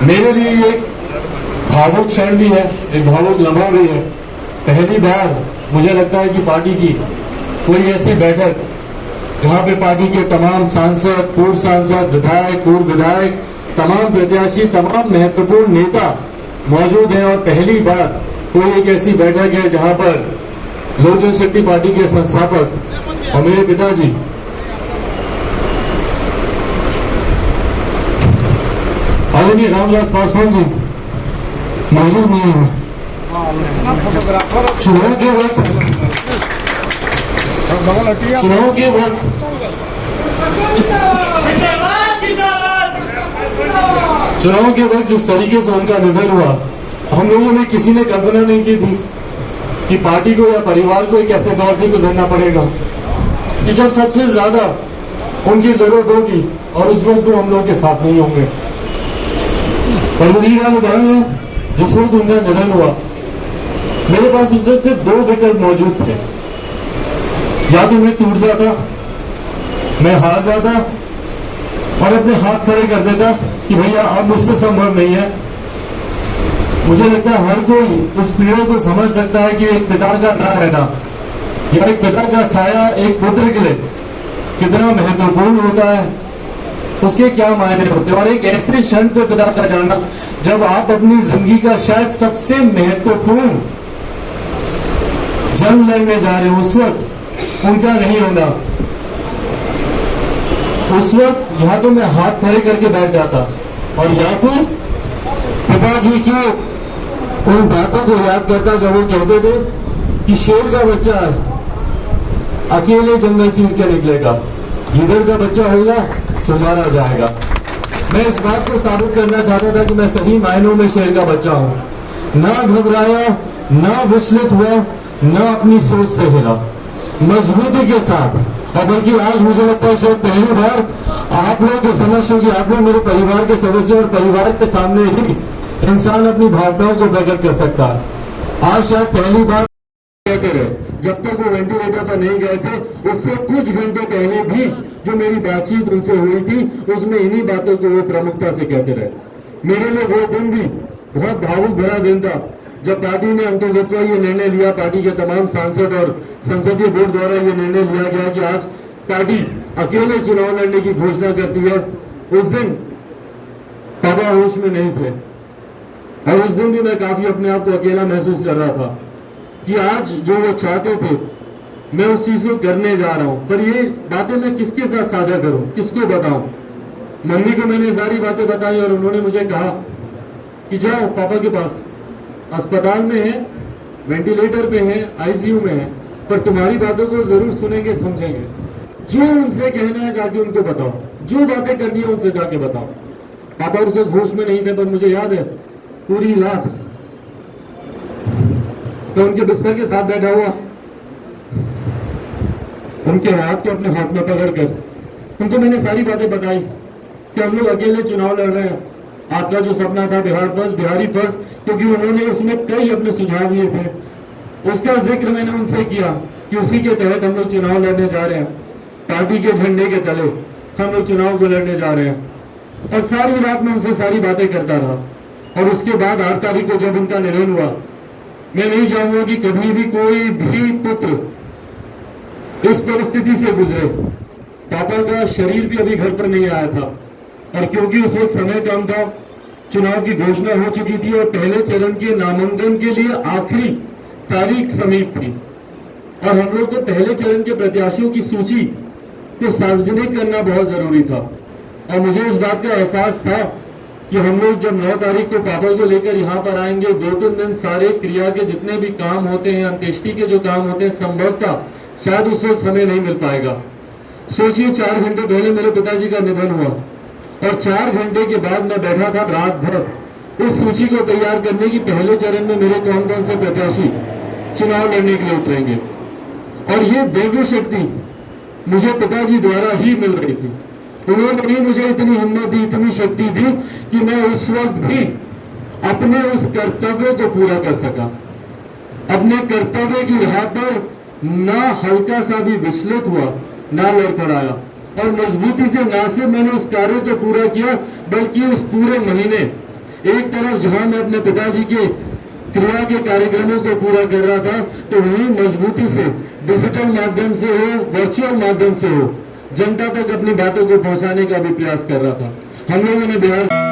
मेरे लिए एक भावुक क्षण भी है, एक भावुक लम्हा भी है। पहली बार मुझे लगता है कि पार्टी की कोई ऐसी बैठक जहां पे पार्टी के तमाम सांसद, पूर्व सांसद, विधायक, पूर्व विधायक, तमाम प्रत्याशी, तमाम महत्वपूर्ण नेता मौजूद हैं, और पहली बार कोई एक ऐसी बैठक है जहां पर लोक जनशक्ति पार्टी के संस्थापक और मेरे पिताजी आदरणीय रामविलास पासवान जी मौजूद नहीं है। चुनाव के वक्त जिस तरीके से उनका निधन हुआ, हम लोगों ने किसी ने कल्पना नहीं की थी कि पार्टी को या परिवार को एक ऐसे दौर से गुजरना पड़ेगा कि जब सबसे ज्यादा उनकी जरूरत होगी और उस वक्त वो हम लोग के साथ नहीं होंगे। और वही का उदाहरण है, जिस वक्त उनका निधन हुआ मेरे पास उस वक्त से दो विकल्प मौजूद थे। या तो मैं टूट जाता, मैं हार जाता और अपने हाथ खड़े कर देता कि भैया अब मुझसे संभव नहीं है। मुझे लगता है हर कोई उस पीड़ा को समझ सकता है कि एक पिता का ना रहना या एक पिता का साया एक पुत्र के लिए कितना महत्वपूर्ण होता है, उसके क्या मायने होते हैं। और एक ऐसे क्षण पे पिता का जाना जब आप अपनी जिंदगी का शायद सबसे महत्वपूर्ण जंग लड़ने जा रहे हो, उस वक्त उनका नहीं होना, उस वक्त या तो मैं हाथ खड़े करके बैठ जाता और या फिर पिताजी की उन बातों को याद करता जब वो कहते थे कि शेर का बच्चा अकेले जंगल चीर के निकलेगा, गीदड़ का बच्चा होगा तो मारा जाएगा। मैं इस बात को साबित करना चाहता था कि मैं सही मायनों में शेर का बच्चा हूं। ना घबराया, ना विचलित हुआ, ना अपनी सोच से हिला, मजबूती के साथ। और बल्कि आज मुझे लगता है शायद पहली बार आप लोग के समझ होगी, आप लोग मेरे परिवार के सदस्य और परिवार के सामने ही इंसान अपनी भावनाओं को प्रकट कर सकता है। आज शायद पहली बार कहते रहे, जब तक वो वेंटिलेटर पर नहीं गए थे उससे कुछ घंटे पहले भी जो मेरी बातचीत उनसे हुई थी उसमें इन्हीं बातों को वो प्रमुखता से कहते रहे। मेरे लिए वो दिन भी बहुत भावुक भरा दिन था जब पार्टी ने अंतर्गतवा ये निर्णय लिया, पार्टी के तमाम सांसद और संसदीय बोर्ड द्वारा ये निर्णय लिया गया कि आज पार्टी अकेले चुनाव लड़ने की घोषणा करती है। उस दिन पापा होश में नहीं थे और उस दिन भी मैं काफी अपने आप को अकेला महसूस कर रहा था कि आज जो वो चाहते थे मैं उस चीज को करने जा रहा हूं, पर ये बातें मैं किसके साथ साझा करूं, किसको बताऊं। मम्मी को मैंने सारी बातें बताई और उन्होंने मुझे कहा कि जाओ पापा के पास, अस्पताल में है, वेंटिलेटर पे है, आईसीयू में है, पर तुम्हारी बातों को जरूर सुनेंगे, समझेंगे। जो उनसे कहना है जाके उनको बताओ, जो बातें करनी है उनसे जाके बताओ। पापा उस वक्त होश में नहीं थे, पर मुझे याद है पूरी रात मैं उनके बिस्तर के साथ बैठा हुआ, उनके हाथ को अपने हाथ में पकड़कर उनको मैंने सारी बातें बताई कि हम लोग अकेले चुनाव लड़ रहे हैं। आपका जो सपना था बिहार फर्स्ट, बिहारी फर्स्ट, क्योंकि उन्होंने उसमें कई अपने सुझाव दिए थे, उसका जिक्र मैंने उनसे किया कि उसी के तहत हम लोग चुनाव लड़ने जा रहे हैं, पार्टी के झंडे के तले हम लोग चुनाव को लड़ने जा रहे हैं। और सारी रात में उनसे सारी बातें करता रहा। और उसके बाद 8 तारीख को जब उनका निधन हुआ, मैं नहीं चाहूंगा कि कभी भी कोई भी पुत्र इस परिस्थिति से गुजरे। पापा का शरीर भी अभी घर पर नहीं आया था और क्योंकि उस वक्त समय कम था, चुनाव की घोषणा हो चुकी थी और पहले चरण के नामांकन के लिए आखिरी तारीख समीप थी और हम लोग को पहले चरण के प्रत्याशियों की सूची को सार्वजनिक करना बहुत जरूरी था। और मुझे इस बात का एहसास था कि हम लोग जब 9 तारीख को पापा को लेकर यहाँ पर आएंगे, 2-3 दिन सारे क्रिया के जितने भी काम होते हैं, अंत्येष्टि के जो काम होते हैं, संभवतः शायद उस वक्त समय नहीं मिल पाएगा। सोचिए 4 घंटे पहले मेरे पिताजी का निधन हुआ और 4 घंटे के बाद मैं बैठा था रात भर उस सूची को तैयार करने की पहले चरण में मेरे कौन कौन से प्रत्याशी चुनाव लड़ने के लिए उतरेंगे। और ये दिव्य शक्ति मुझे पिताजी द्वारा ही मिल रही थी। उन्होंने ही मुझे इतनी हिम्मत दी, इतनी शक्ति दी कि मैं उस वक्त भी अपने उस कर्तव्य को पूरा कर सका। अपने कर्तव्य की राह पर ना हल्का सा भी विचलित हुआ, ना लड़खड़ाया और मजबूती से ना सिर्फ मैंने उस कार्य को पूरा किया बल्कि उस पूरे महीने एक तरफ जहां मैं अपने पिताजी के क्रिया के कार्यक्रमों को पूरा कर रहा था, तो वहीं मजबूती से डिजिटल माध्यम से हो, वर्चुअल माध्यम से हो, जनता तक अपनी बातों को पहुंचाने का भी प्रयास कर रहा था। हम लोगों ने बिहार